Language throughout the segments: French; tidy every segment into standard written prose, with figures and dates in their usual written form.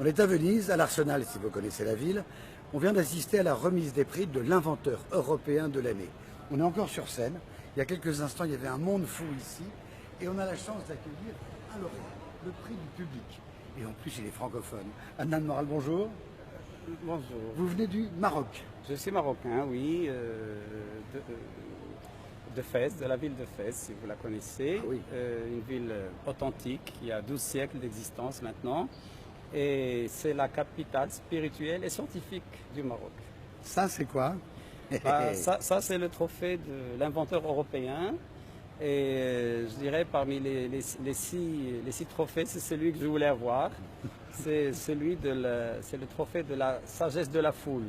On est à Venise, à l'Arsenal, si vous connaissez la ville. On vient d'assister à la remise des prix de l'inventeur européen de l'année. On est encore sur scène. Il y a quelques instants, il y avait un monde fou ici. Et on a la chance d'accueillir un lauréat, le prix du public. Et en plus, il est francophone. Adnan Moral, bonjour. Bonjour. Vous venez du Maroc. Je suis marocain, oui, de Fès, de la ville de Fès, si vous la connaissez. Ah oui. Une ville authentique, qui a 12 siècles d'existence maintenant. Et c'est la capitale spirituelle et scientifique du Maroc. Ça, c'est quoi? Ça c'est le trophée de l'inventeur européen. Et je dirais parmi les six trophées, c'est celui que je voulais avoir. C'est le trophée de la sagesse de la foule.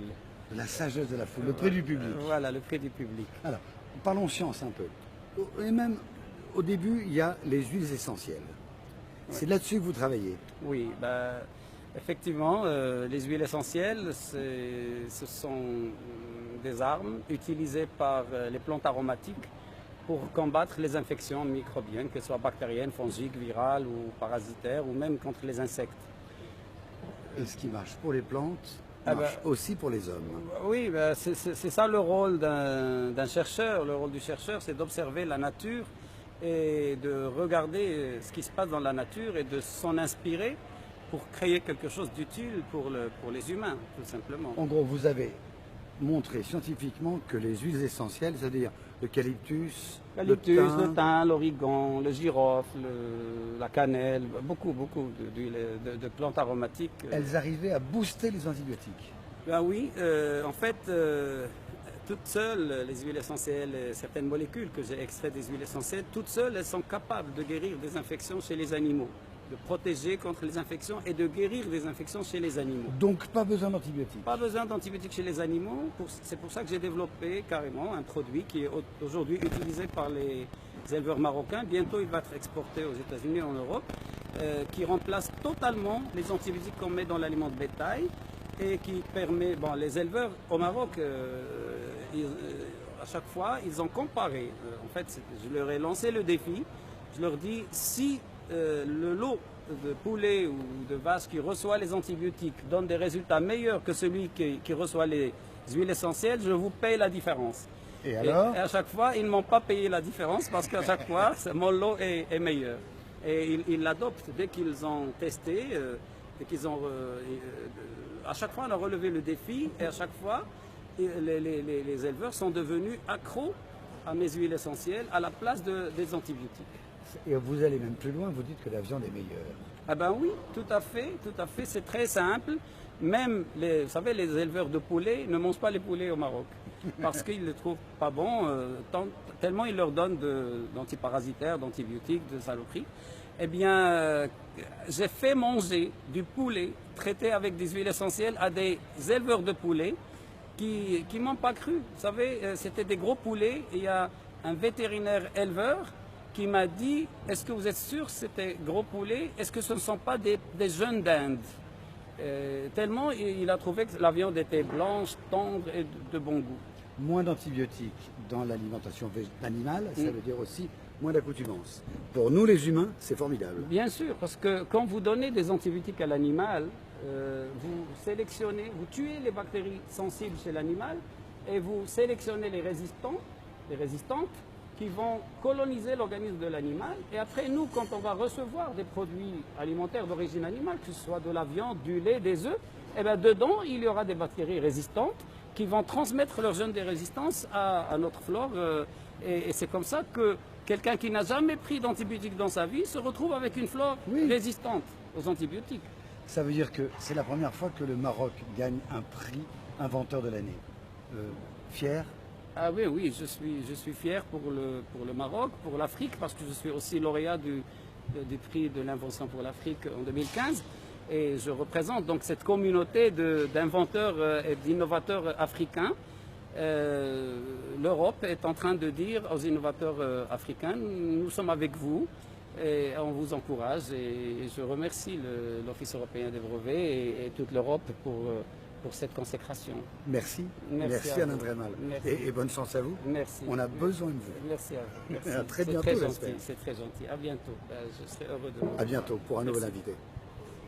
La sagesse de la foule, le prix du public. Voilà, le prix du public. Alors, parlons science un peu. Et même au début, il y a les huiles essentielles. C'est là-dessus que vous travaillez. Oui, effectivement, les huiles essentielles, ce sont des armes utilisées par les plantes aromatiques pour combattre les infections microbiennes, que ce soit bactériennes, fongiques, virales ou parasitaires, ou même contre les insectes. Et ce qui marche pour les plantes marche aussi pour les hommes. Oui, c'est ça le rôle d'un chercheur. Le rôle du chercheur, c'est d'observer la nature et de regarder ce qui se passe dans la nature et de s'en inspirer pour créer quelque chose d'utile pour les humains, tout simplement. En gros, vous avez montré scientifiquement que les huiles essentielles, c'est-à-dire l'eucalyptus, le thym, l'origan, le girofle, la cannelle, beaucoup d'huiles, de plantes aromatiques. Elles arrivaient à booster les antibiotiques. Ben oui, en fait, toutes seules, les huiles essentielles, certaines molécules que j'ai extraites des huiles essentielles, toutes seules, elles sont capables de guérir des infections chez les animaux, de protéger contre les infections et de guérir des infections chez les animaux. Donc pas besoin d'antibiotiques. Pas besoin d'antibiotiques chez les animaux. C'est pour ça que j'ai développé carrément un produit qui est aujourd'hui utilisé par les éleveurs marocains. Bientôt, il va être exporté aux États-Unis et en Europe, qui remplace totalement les antibiotiques qu'on met dans l'aliment de bétail et qui permet, les éleveurs au Maroc, à chaque fois, ils ont comparé. En fait, je leur ai lancé le défi. Je leur dis, si le lot de poulet ou de vache qui reçoit les antibiotiques donne des résultats meilleurs que celui qui reçoit les huiles essentielles, je vous paye la différence. Et alors? Et à chaque fois, ils ne m'ont pas payé la différence parce qu'à chaque fois, mon lot est meilleur. Et ils l'adoptent dès qu'ils ont testé, à chaque fois, on a relevé le défi et à chaque fois, les éleveurs sont devenus accros à mes huiles essentielles à la place des antibiotiques. Et vous allez même plus loin, vous dites que la viande est meilleure. Ah ben oui, tout à fait, c'est très simple. Même, vous savez, les éleveurs de poulets ne mangent pas les poulets au Maroc parce qu'ils ne les trouvent pas bons, tellement ils leur donnent d'antiparasitaires, d'antibiotiques, de saloperies. Eh bien, j'ai fait manger du poulet traité avec des huiles essentielles à des éleveurs de poulets qui ne m'ont pas cru. Vous savez, c'était des gros poulets et il y a un vétérinaire éleveur qui m'a dit, est-ce que vous êtes sûr que c'était gros poulet? Est-ce que ce ne sont pas des jeunes d'Inde? Tellement il a trouvé que la viande était blanche, tendre et de bon goût. Moins d'antibiotiques dans l'alimentation animale, ça veut dire aussi moins d'accoutumance. Pour nous les humains, c'est formidable. Bien sûr, parce que quand vous donnez des antibiotiques à l'animal, vous sélectionnez, vous tuez les bactéries sensibles chez l'animal et vous sélectionnez les résistantes, qui vont coloniser l'organisme de l'animal. Et après, nous, quand on va recevoir des produits alimentaires d'origine animale, que ce soit de la viande, du lait, des œufs, eh bien, dedans, il y aura des bactéries résistantes qui vont transmettre leur gène de résistance à notre flore. Et c'est comme ça que quelqu'un qui n'a jamais pris d'antibiotiques dans sa vie se retrouve avec une flore résistante aux antibiotiques. Ça veut dire que c'est la première fois que le Maroc gagne un prix inventeur de l'année. Fier? Ah oui, je suis fier pour le Maroc, pour l'Afrique, parce que je suis aussi lauréat du prix de l'invention pour l'Afrique en 2015. Et je représente donc cette communauté d'inventeurs et d'innovateurs africains. L'Europe est en train de dire aux innovateurs africains, nous sommes avec vous et on vous encourage. Et je remercie l'Office européen des brevets et toute l'Europe pour cette consécration. Merci. Merci Alain Dremal. Et bonne chance à vous. Merci. On a besoin de vous. Merci à vous. Merci. À très bientôt, C'est très gentil. À bientôt. Je serai heureux de vous. À bientôt pour un nouvel invité.